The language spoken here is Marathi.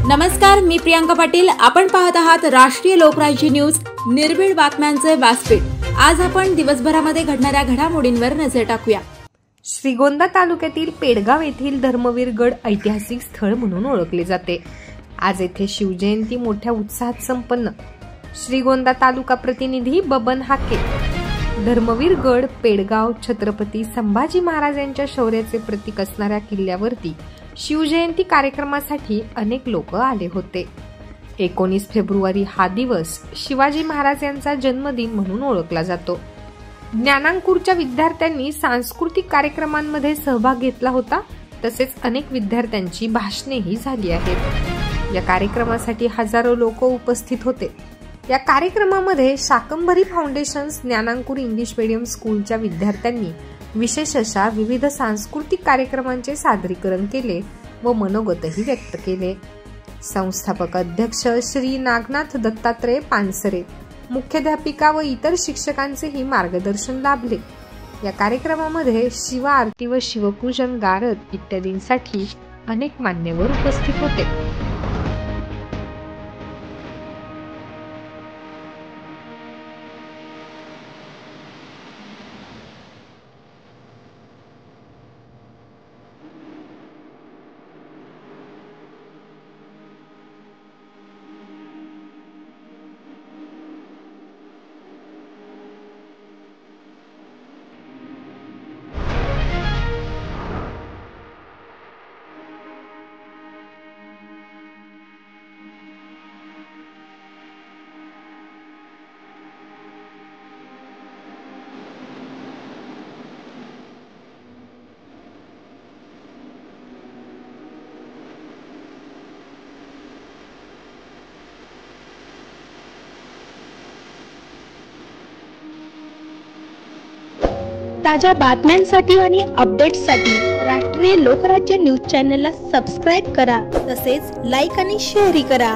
नमस्कार, मी प्रियांका पाटील। आपण पाहत आहात राष्ट्रीय लोकराज्य न्यूज, निर्भीड बातम्यांचे व्यासपीठ। आज आपण दिवसभरामध्ये घडणाऱ्या घडामोडींवर नजर टाकूया। श्रीगोंदा तालुक्यातील पेडगाव येथील धर्मवीर गड ऐतिहासिक स्थळ म्हणून ओळखले जाते। आज येथे शिवजयंती मोठ्या उत्साहात संपन्न। श्रीगोंदा तालुका प्रतिनिधी बबन हाके। धर्मवीर गड पेडगाव छत्रपती संभाजी महाराज यांच्या शौर्याचे प्रतीक असणाऱ्या किल्ल्यावरती शिवजयंती कार्यक्रमासाठी अनेक लोक आले होते। 19 फेब्रुवारी हा दिवस शिवाजी महाराज यांचा जन्मदिन म्हणून ओळखला जातो। ज्ञानांकुरच्या विद्यार्थ्यांनी सांस्कृतिक कार्यक्रमांमध्ये सहभाग घेतला होता, तसेच अनेक विद्यार्थ्यांची भाषणेही झाली आहेत। या कार्यक्रमासाठी हजारो लोक उपस्थित होते। या कार्यक्रमामध्ये शाकंभरी फाउंडेशन ज्ञानांकुर इंग्लिश मीडियम स्कूलच्या विद्यार्थ्यांनी विशेष अशा विविध सांस्कृतिक कार्यक्रमांचे सादरीकरण केले व मनोगतही व्यक्त केले। संस्थापक अध्यक्ष श्री नागनाथ दत्तात्रय पानसरे, मुख्याध्यापिका व इतर शिक्षकांचेही मार्गदर्शन लाभले। या कार्यक्रमामध्ये शिव आरती व शिवपूजन गारद इत्यादींसाठी अनेक मान्यवर उपस्थित होते। ताज्या बातम्यांसाठी आणि अपडेट्ससाठी राष्ट्रीय लोकराज्य न्यूज चॅनलला सबस्क्राईब करा, तसेच लाईक आणि शेअरही करा।